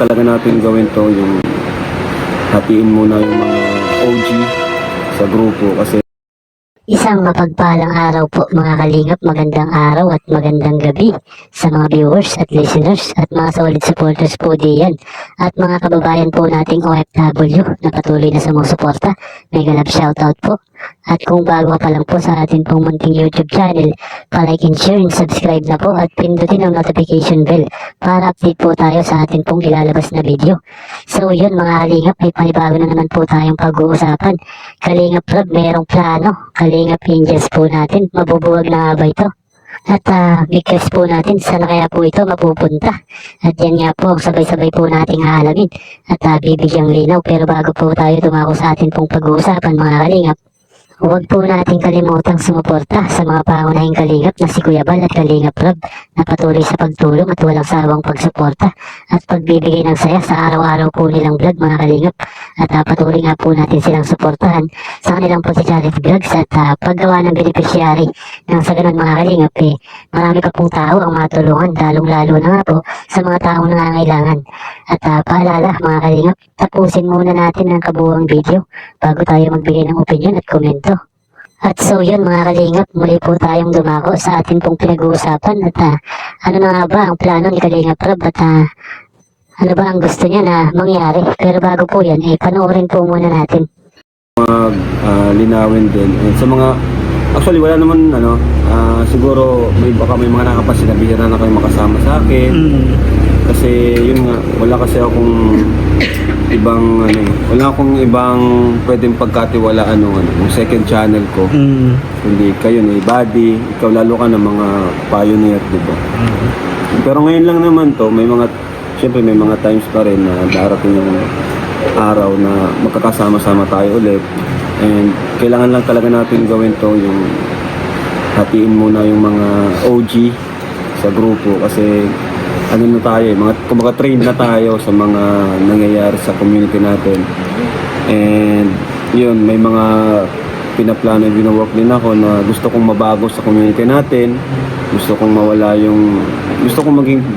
talaga natin gawin to, yung hatiin muna yung mga OG sa grupo kasi Isang mapagpalang araw po mga kalingap, magandang araw at magandang gabi sa mga viewers at listeners at mga solid supporters po diyan at mga kababayan po nating OFW na patuloy na sumusuporta. Mega love shoutout po. At kung bago ka pa lang po sa atin pong munting YouTube channel, pa-like and share and subscribe na po at pindutin ang notification bell para update po tayo sa atin pong ilalabas na video. So yun mga kalingap, may panibago na naman po tayong pag-uusapan. Kalingap Rob, merong plano. Kalingap Angels po natin, mabubuwag na nga ba ito? At request po natin saan kaya po ito mapupunta. At yan nga po, sabay-sabay po nating haalamin at bibigyang linaw. Pero bago po tayo tumako sa atin pong pag-uusapan mga kalingap, huwag po nating kalimutang sumuporta sa mga pangunahing kalingap na si Kuya Bal at Kalingap Rob na patuloy sa pagtulong at walang sawang pagsuporta at pagbibigay ng saya sa araw-araw po nilang vlog mga kalingap. At patuloy nga po natin silang suportahan sa kanilang positive vlogs at paggawa ng beneficiary nang sa ganun mga kalingap marami pa pong tao ang matulungan, lalong-lalo na nga po sa mga taong nangangailangan. At paalala mga kalingap, tapusin muna natin ang kabuuang video bago tayo magbigay ng opinion at komento. At so yun mga kalingap, muli po tayong dumako sa atin pong pinag-uusapan at ano na nga ba ang plano ni Kalingap Rob at ano ba ang gusto niya na mangyari. Pero bago po yan, panoorin po muna natin. linawin din. And sa mga, actually wala naman siguro baka may mga nakapansin na bihira na kayo makasama sa akin. Kasi yun nga, wala kasi akong ibang wala akong ibang pwedeng pagkatiwalaan yung second channel ko. Hindi kayo ni Buddy, ikaw lalo ka ng mga pioneer, di ba? Pero ngayon lang naman to, syempre may mga times pa rin na darating yung araw na magkakasama-sama tayo ulit. And kailangan lang talaga natin gawin to, yung hatiin muna yung mga OG sa grupo kasi na tayo kumbaga train na tayo sa mga nangyayari sa community natin. And yun, may mga pinaplano yung binawork din ako na gusto kong mabago sa community natin. Gusto kong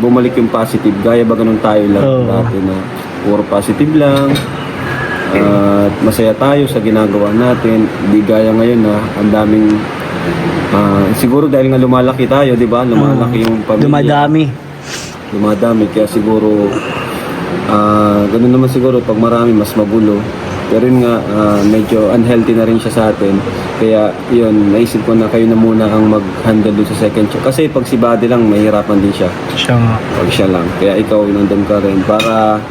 bumalik yung positive. Gaya ba ganun tayo lang dati na puro positive lang. At masaya tayo sa ginagawa natin. Di gaya ngayon na ang daming siguro dahil nga lumalaki tayo, di ba? Lumalaki yung pamilya. Dumadami, kaya siguro ganun naman siguro pag marami mas magulo. Pero yun nga, medyo unhealthy na rin siya sa atin. Kaya yun, naisip ko na kayo na muna ang mag-handle dun sa second show. Kasi pag si Buddy lang, mahirapan din siya. Siya nga. Pag siya lang. Kaya ikaw, nandun ka rin para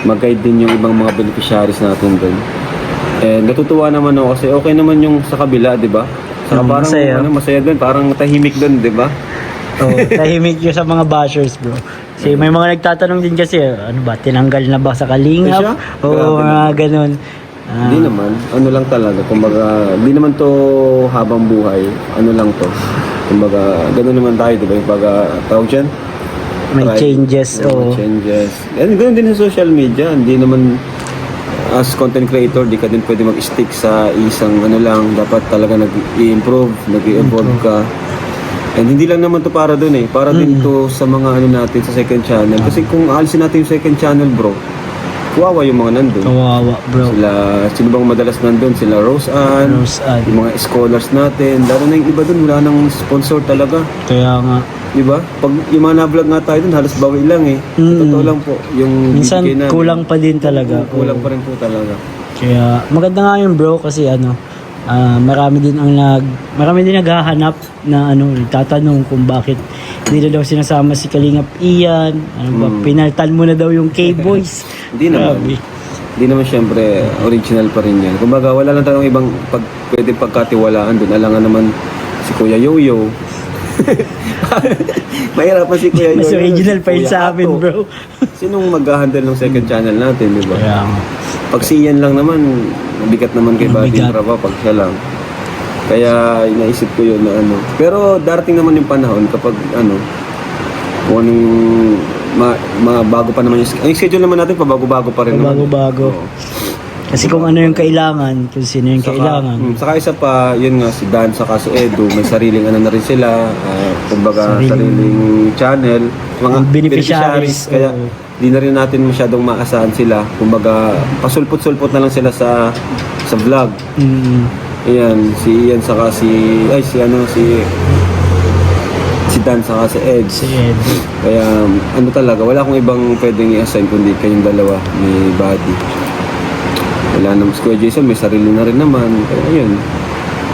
mag-guide din yung ibang mga beneficiaries natin dun. And natutuwa naman ako kasi okay naman yung sa kabila, di ba? Saka parang masaya dun, parang tahimik dun, di ba? Tahimik yun sa mga bashers, bro. Kasi may mga nagtatanong din kasi, ano ba, tinanggal na ba sa Kalingap? Oo, ganun. Hindi naman, lang talaga. Kumbaga, hindi naman to habang buhay. Lang to. Kumbaga, ganun naman tayo, diba? Yung tawag dyan? May changes, May changes. And ganun din sa social media. Hindi naman, as content creator, di ka din pwede mag-stick sa isang lang. Dapat talaga nag-i-improve, nag-i-evolve ka. And hindi lang naman to para dun para din to sa mga natin sa second channel. Kasi kung alisin natin yung second channel, bro, kawawa yung mga nandun. Kawawa, bro. Sino bang madalas nandun? Sila Rose Ann, yung mga scholars natin. Lalo na yung iba dun, wala nang sponsor talaga. Kaya nga. Diba? Pag yung mga na-vlog nga tayo dun, halos bawi lang Totoo lang po. Yung minsan kulang pa din talaga. Kulang pa rin po talaga. Kaya maganda nga yun, bro, kasi marami din naghahanap na tatanong kung bakit hindi na daw sinasama si Kalingap Ian. Pinaltan mo na daw yung K-Boys. Hindi naman. Hindi naman syempre original pa rin yan. Kumbaga wala lang tayong ibang pwede pagkatiwalaan doon. Alangan naman si Kuya Yoyo. Mahirapan si Kuya Yoyo. Mas original pa yun sa amin, bro. Sinong mag-handle ng second channel natin, di ba? Kaya pag si Ian lang naman, mabigat naman kay Buddy Brava pag siya lang. Kaya inaisip ko yun na Pero darating naman yung panahon kapag kung anong bago pa naman yung schedule naman natin, pabago-bago pa rin naman. Pabago-bago. Kasi kung ano yung kailangan, kung sino yung kailangan. Saka isa pa, yun nga, si Dan saka si Edu, may sariling na rin sila. kumbaga sariling channel, mga Beneficiaries, kaya oo. di na rin natin masyadong maasahan sila. Kumbaga, pasulpot-sulpot na lang sila sa vlog. Ayan, si Ian saka si Dan saka si Ed. Si Ed. Kaya ano talaga, wala akong ibang pwedeng i-assign kundi kayong dalawa ni Buddy. Wala naman si Kuya Jason, may sarili na rin naman. Kaya ayun.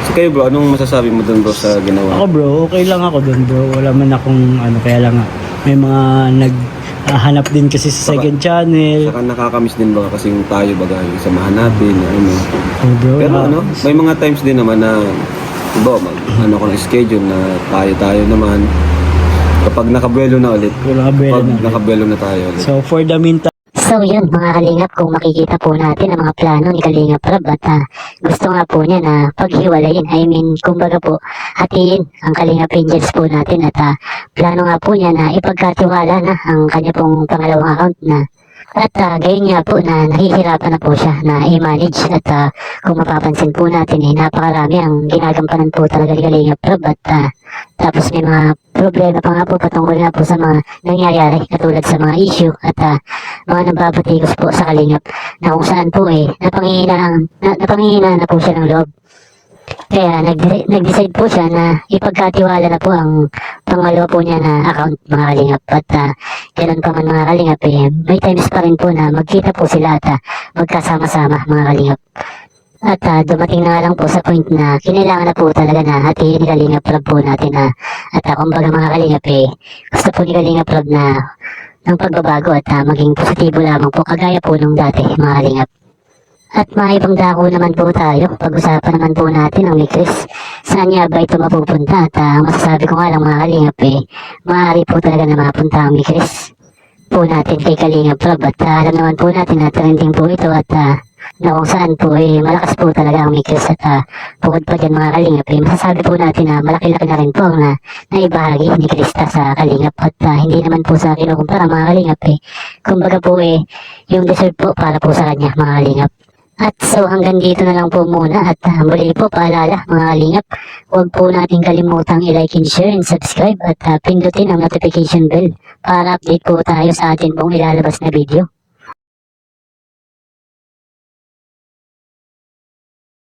So kayo bro, anong masasabi mo dun bro sa ginawa? Ako bro, okay lang ako doon bro. Wala man akong kaya lang nga. May mga naghahanap din kasi sa second channel. Saka nakakamiss din ba kasi yung tayo baga yung samahan natin, ano. Oh, bro, Pero may mga times din naman na iba, ko ng schedule na tayo naman. Kapag nakabuelo na ulit. Nakabuelo na tayo ulit. So for the meantime, So yun mga kalingap, kung makikita po natin ang mga plano ni Kalingap Rob at gusto nga po niya na paghiwalayin, kumbaga po hatiin ang Kalingap Angels po natin at plano nga po niya na ipagkatiwala na ang kanya pong pangalawang account na at gayon nga po na nahihirapan na po siya na i-manage at kung mapapansin po natin napakarami ang ginagampanan po talaga ni Kalingap Rob at tapos may mga problema pa nga po patungkol nga po sa mga nangyayari katulad sa mga issue at mga nababatikos po sa Kalingap na kung saan po napangihina na po siya ng loob. Kaya nag-decide po siya na ipagkatiwala na po ang pangalawa po niya na account mga Kalingap at ganun pa man mga Kalingap may times pa rin po na magkita po sila at magkasama-sama mga Kalingap. At dumating na nga lang po sa point na kinailangan na po talaga na hatiin ni Kalingap Rob po natin at kumbaga mga Kalingap gusto po ni Kalingap Rob na ng pagbabago at maging positibo lamang po kagaya po nung dati mga Kalingap. At maibang dako naman po tayo. Pag-usapan naman po natin ang ni Chris. Saan niya ba ito mapupunta? At masasabi ko nga lang mga Kalingap maaari po talaga na mapunta ang ni Chris po natin kay Kalingap Rob. At alam naman po natin na trending po ito at na kung saan po malakas po talaga ang ni Chris. At bukod pa dyan mga Kalingap masasabi po natin na malaki-laki na rin po ang naibahagi ni Krista sa Kalingap. At hindi naman po sa kinukumpara mga Kalingap kumbaga po yung deserve po para po sa kanya mga Kalingap. At so hanggang dito na lang po muna at muli po paalala mga Kalingap, huwag po natin kalimutang i-like and share and subscribe at pindutin ang notification bell para update po tayo sa atin pong ilalabas na video.